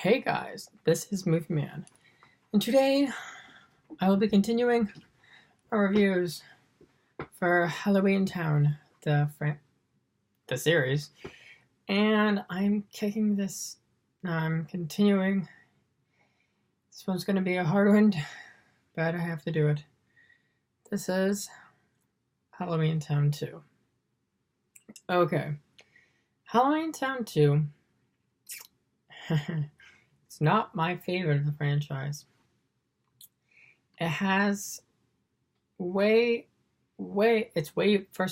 Hey guys, this is Movie Man, and today I will be continuing our reviews for Halloweentown, the series, and I'm continuing. This one's going to be a hard one, but I have to do it. This is Halloweentown 2. Okay, Halloweentown 2. It's not my favorite of the franchise. It has first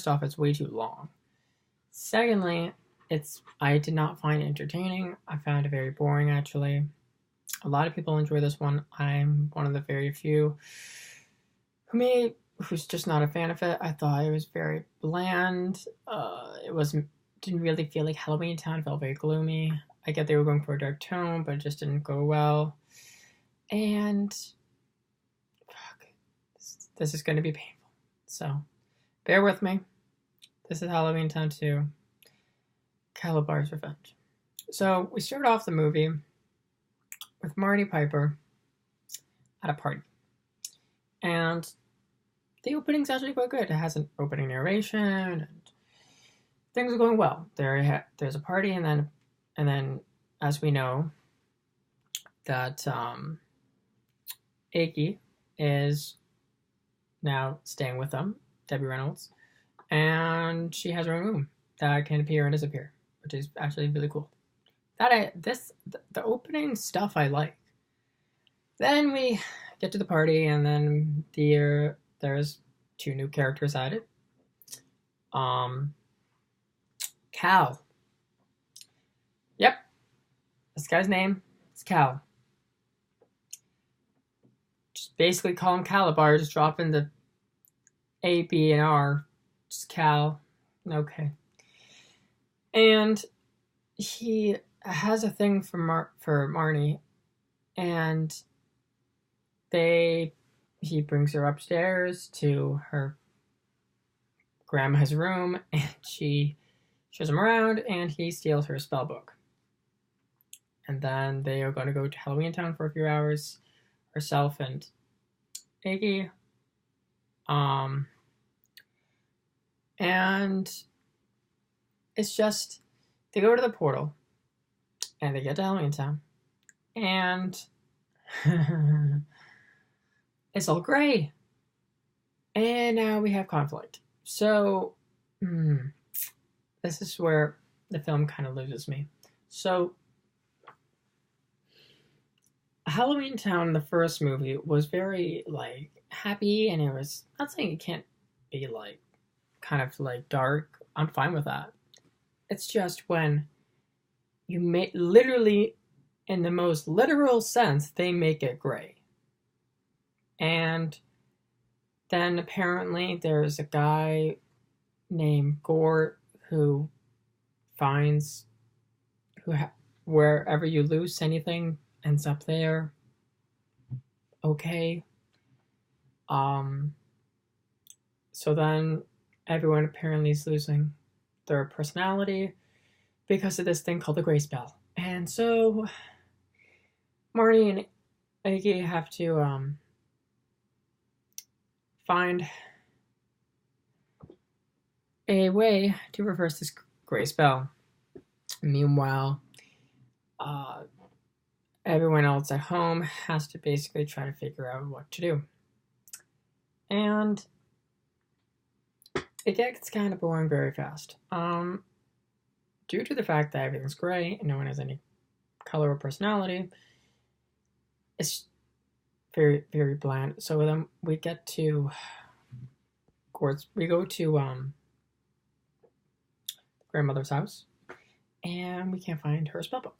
off, it's way too long. Secondly, I did not find it entertaining. I found it very boring, actually. A lot of people enjoy this one. I'm one of the very few who's just not a fan of it. I thought it was very bland. Didn't really feel like Halloweentown. It felt very gloomy. I get they were going for a dark tone, but it just didn't go well. And this is going to be painful. So bear with me. This is Halloweentown 2, Calabar's Revenge. So we start off the movie with Marty Piper at a party. And the opening's actually quite good. It has an opening narration and things are going well. There's a party, and then as we know, that Iggy is now staying with them, Debbie Reynolds, and she has her own room that can appear and disappear, which is actually really cool. The opening stuff I like. Then we get to the party, and then there's two new characters added. Cal. Yep. This guy's name is Cal. Just basically call him Calabar, just drop in the A, B, and R. Just Cal. Okay. And he has a thing for Marnie, and he brings her upstairs to her grandma's room, and she shows him around, and he steals her spell book. And then they are going to go to Halloweentown for a few hours, herself and Iggy. And it's just, they go to the portal, and they get to Halloweentown, and it's all gray. And now we have conflict. So, this is where the film kind of loses me. So, Halloweentown, the first movie, was very, happy, and it was, not saying it can't be, kind of, dark. I'm fine with that. It's just when you literally, in the most literal sense, they make it gray. And then apparently there's a guy named Gore who finds wherever you lose anything ends up there. Okay. So then everyone apparently is losing their personality because of this thing called the gray spell. And so Marty and Iggy have to find a way to reverse this gray spell. Meanwhile, everyone else at home has to basically try to figure out what to do. And it gets kind of boring very fast. Due to the fact that everything's gray and no one has any color or personality, it's very, very bland. So then we get to grandmother's house, and we can't find her spellbook.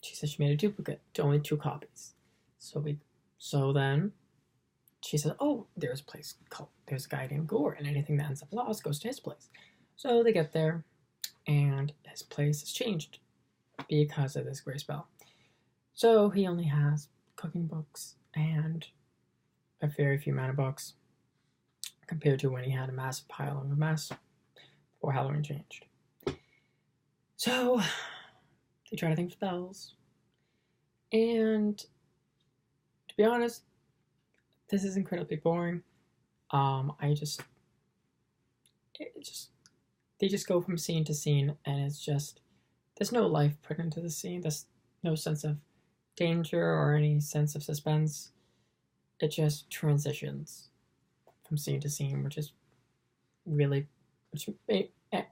She said she made a duplicate, only 2 copies. So then she said, "Oh, there's a guy named Gore, and anything that ends up lost goes to his place." So they get there, and his place is changed because of this gray spell. So he only has cooking books and a very few amount of books compared to when he had a massive pile of a mess before Halloween changed. So they try to think of spells, And to be honest, this is incredibly boring. I just, it just, they just go from scene to scene, and it's just, there's no life put into the scene. There's no sense of danger or any sense of suspense. It just transitions from scene to scene, which is really,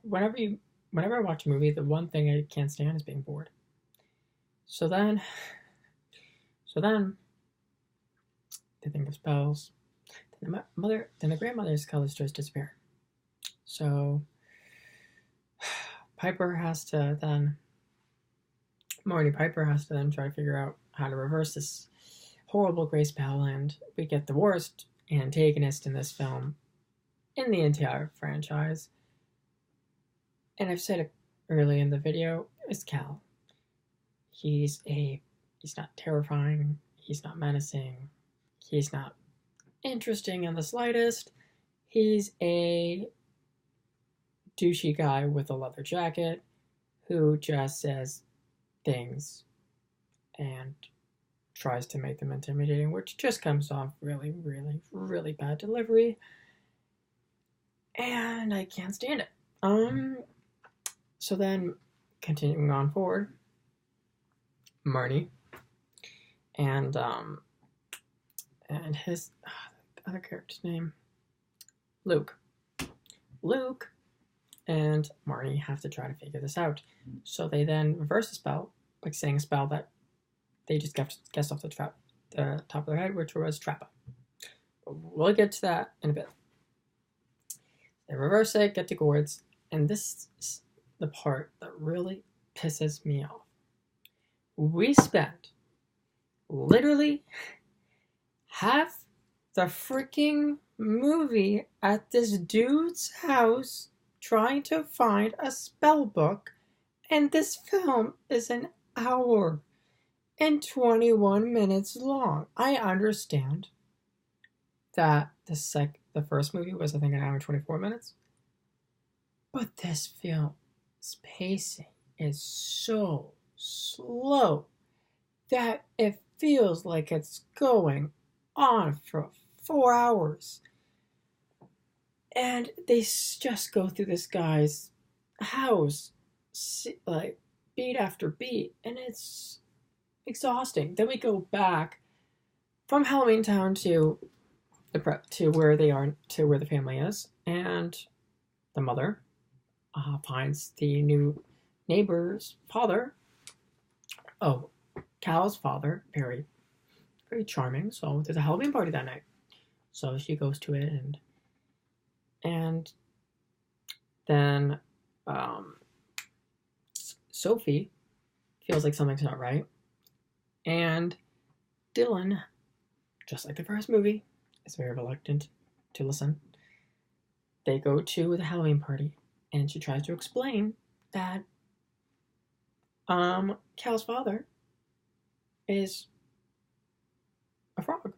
whenever I watch a movie, the one thing I can't stand is being bored. So then they think of spells. Then the grandmother's colors just disappear. So Marty Piper has to then try to figure out how to reverse this horrible gray spell, and we get the worst antagonist in this film in the entire franchise. And I've said it early in the video, it's Cal. He's not terrifying, he's not menacing, he's not interesting in the slightest. He's a douchey guy with a leather jacket who just says things and tries to make them intimidating, which just comes off really, really, really bad delivery. And I can't stand it. So then, continuing on forward, Marnie and his other character's name, Luke and Marnie have to try to figure this out. So they then reverse the spell, like saying a spell that they just guessed off the top of their head, which was Trappa. We'll get to that in a bit. They reverse it, get to Gord's, and this is the part that really pisses me off. We spent literally half the freaking movie at this dude's house trying to find a spell book, and this film is an hour and 21 minutes long. I understand that the first movie was, I think, an hour and 24 minutes, but this film's pacing is so slow that it feels like it's going on for 4 hours. And they just go through this guy's house, like, beat after beat, and it's exhausting. Then we go back from Halloweentown to where they are, to where the family is, and the mother finds the new neighbor's father. Oh, Cal's father, very, very charming. So there's a Halloween party that night. So she goes to it, and then Sophie feels like something's not right, and Dylan, just like the first movie, is very reluctant to listen. They go to the Halloween party, and she tries to explain that Cal's father is a frog,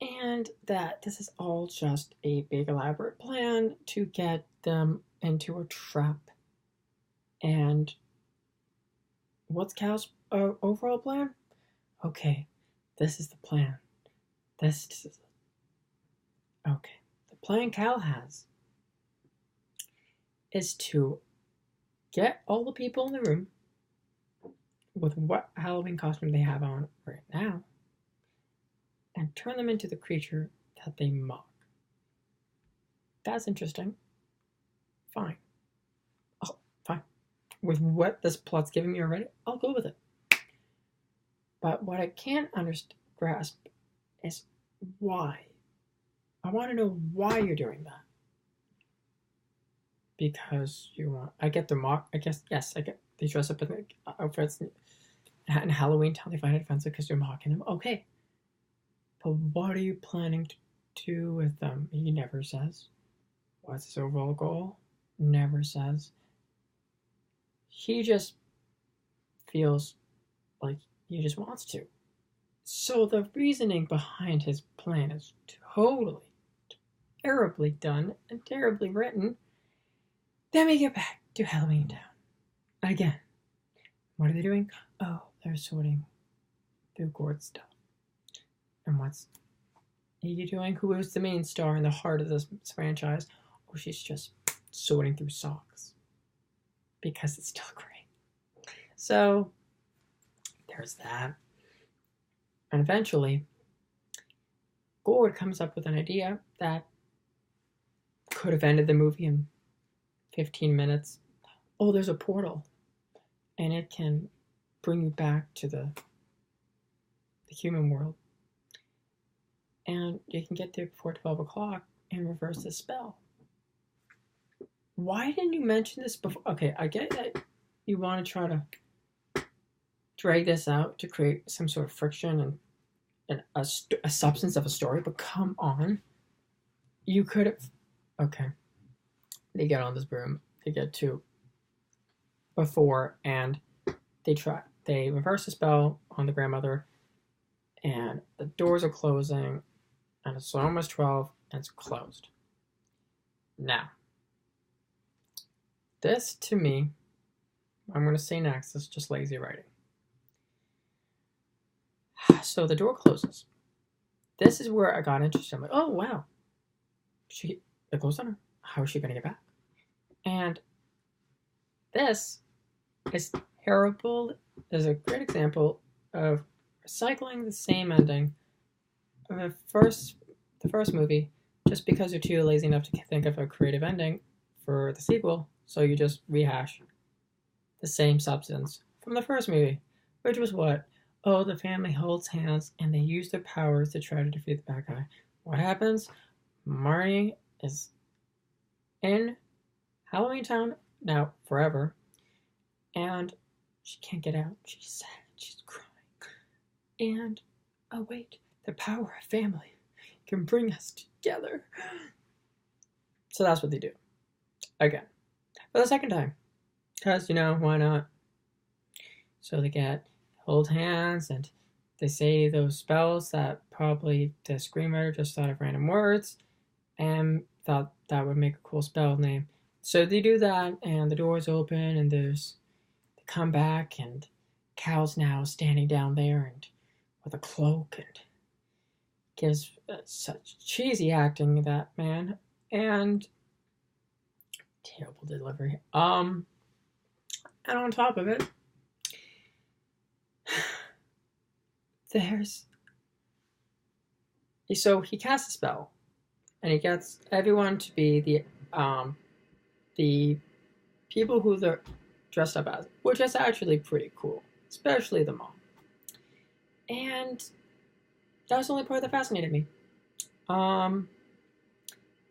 and that this is all just a big elaborate plan to get them into a trap. And what's Cal's overall plan? Okay, this is the plan. This is okay. The plan Cal has is to get all the people in the room with what Halloween costume they have on right now and turn them into the creature that they mock. That's interesting. Fine. Oh, fine. With what this plot's giving me already, I'll go with it. But what I can't grasp is why. I want to know why you're doing that. Because you want... I get the mock... I guess, yes, I get... They dress up in outfits in Halloweentown. They find it offensive because they're mocking him. Okay. But what are you planning to do with them? He never says. What's his overall goal? Never says. He just feels like he just wants to. So the reasoning behind his plan is totally, terribly done and terribly written. Then we get back to Halloweentown. Again. What are they doing? Oh, they're sorting through Gord's stuff. And what's Iggy doing? Who is the main star in the heart of this franchise? Oh, she's just sorting through socks. Because it's still great. So, there's that. And eventually, Gord comes up with an idea that could have ended the movie in 15 minutes. Oh, there's a portal. And it can bring you back to the human world. And you can get there before 12 o'clock and reverse the spell. Why didn't you mention this before? Okay, I get that you want to try to drag this out to create some sort of friction and a substance of a story, but come on. You could have... Okay. They get on this broom. They get to before, and they reverse the spell on the grandmother, and the doors are closing, and it's almost 12, and it's closed. Now, this, to me, I'm going to say next, is just lazy writing. So the door closes. This is where I got interested. I'm like, oh, wow. It closed on her. How is she going to get back? And this is terrible. Is a great example of recycling the same ending of the first movie just because you're too lazy enough to think of a creative ending for the sequel. So you just rehash the same substance from the first movie, which was what? Oh, the family holds hands and they use their powers to try to defeat the bad guy. What happens? Marnie is in Halloweentown now forever, and she can't get out. She's sad. She's crying. And, oh wait, the power of family can bring us together. So that's what they do. Again. For the second time. Because, why not? So they hold hands and they say those spells that probably the screenwriter just thought of random words and thought that would make a cool spell name. So they do that, and the doors open, and they come back, and Cal's now standing down there and with a cloak, and gives such cheesy acting, that man, and terrible delivery. And on top of it, so he casts a spell, and he gets everyone to be the people who they're dressed up as, which is actually pretty cool, especially the mom. And that was the only part that fascinated me.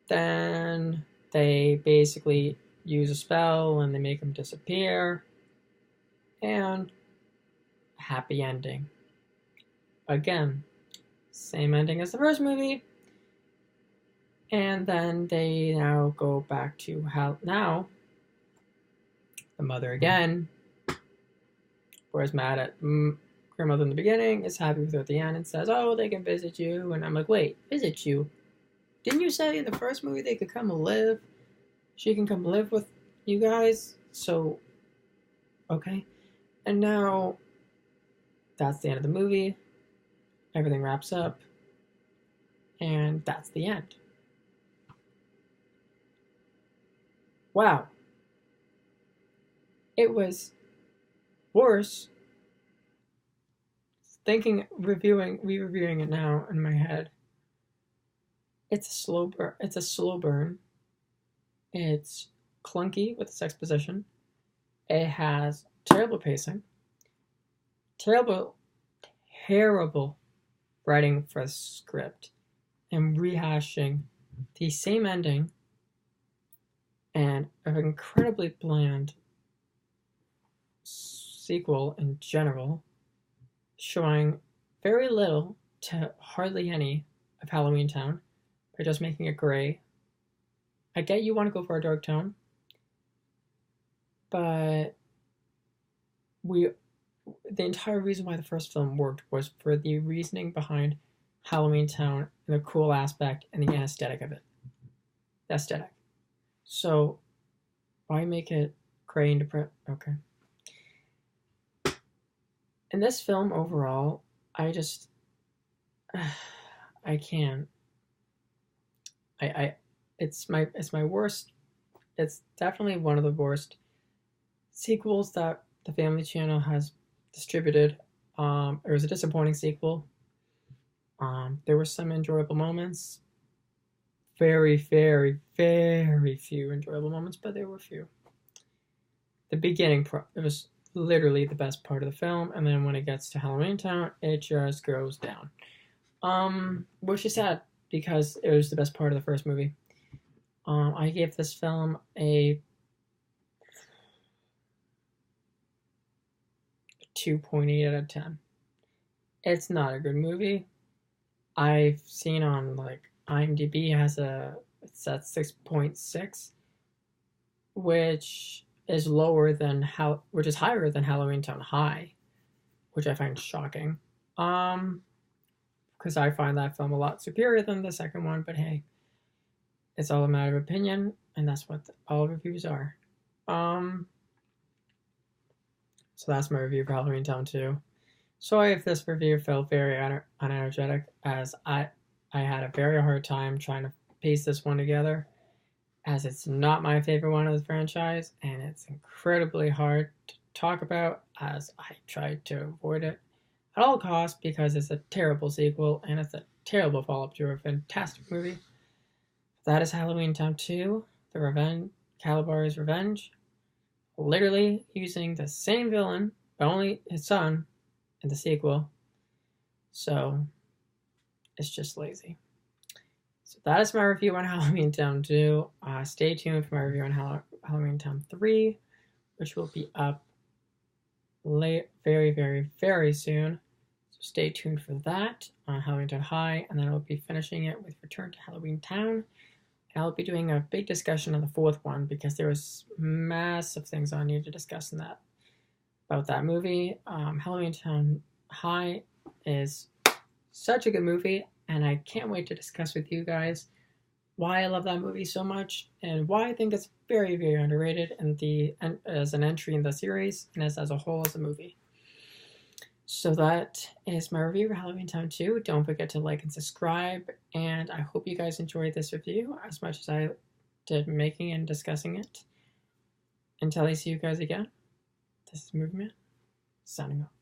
Then they basically use a spell and they make him disappear, and happy ending. Again, same ending as the first movie. And then they now go back to how now the mother again, was mad at grandmother in the beginning, is happy with her at the end, and says, oh, they can visit you. And I'm like, wait, visit you? Didn't you say in the first movie they could come live? She can come live with you guys? So, okay. And now, that's the end of the movie. Everything wraps up. And that's the end. Wow. It was worse. Reviewing it now in my head. It's a slow burn. It's clunky with its exposition. It has terrible pacing. Terrible writing for a script. And rehashing the same ending and an incredibly bland sequel in general, showing very little to hardly any of Halloweentown by just making it gray. I get you want to go for a dark tone, but the entire reason why the first film worked was for the reasoning behind Halloweentown and the cool aspect and the aesthetic of it. The aesthetic. So, why make it gray and depressed? Okay. And in this film overall, I just I can't. I it's my worst. It's definitely one of the worst sequels that the Family Channel has distributed. It was a disappointing sequel. There were some enjoyable moments. Very, very, very few enjoyable moments, but there were few. The beginning, it was literally the best part of the film, and then when it gets to Halloweentown, it just goes down. Which is sad because it was the best part of the first movie. I gave this film a 2.8 out of 10. It's not a good movie. I've seen on like IMDb it's at 6.6, which is which is higher than Halloweentown High, which I find shocking. Because I find that film a lot superior than the second one, but hey, it's all a matter of opinion, and that's what all reviews are. So that's my review for Halloweentown 2. Sorry if this review felt very unenergetic, as I had a very hard time trying to piece this one together, as it's not my favorite one of the franchise, and it's incredibly hard to talk about, as I tried to avoid it at all costs because it's a terrible sequel and it's a terrible follow-up to a fantastic movie. That is Halloweentown 2, Calabar's Revenge, literally using the same villain, but only his son in the sequel. So it's just lazy. So that is my review on Halloweentown 2. Stay tuned for my review on Halloweentown 3, which will be up very, very, very soon. So stay tuned for that on Halloweentown High, and then I'll be finishing it with Return to Halloweentown. And I'll be doing a big discussion on the fourth one because there was massive things I need to discuss in that about that movie. Halloweentown High is such a good movie, and I can't wait to discuss with you guys why I love that movie so much and why I think it's very, very underrated as an entry in the series and as a whole as a movie. So that is my review for Halloweentown 2. Don't forget to like and subscribe, and I hope you guys enjoyed this review as much as I did making and discussing it. Until I see you guys again, this is Movie Man, signing off.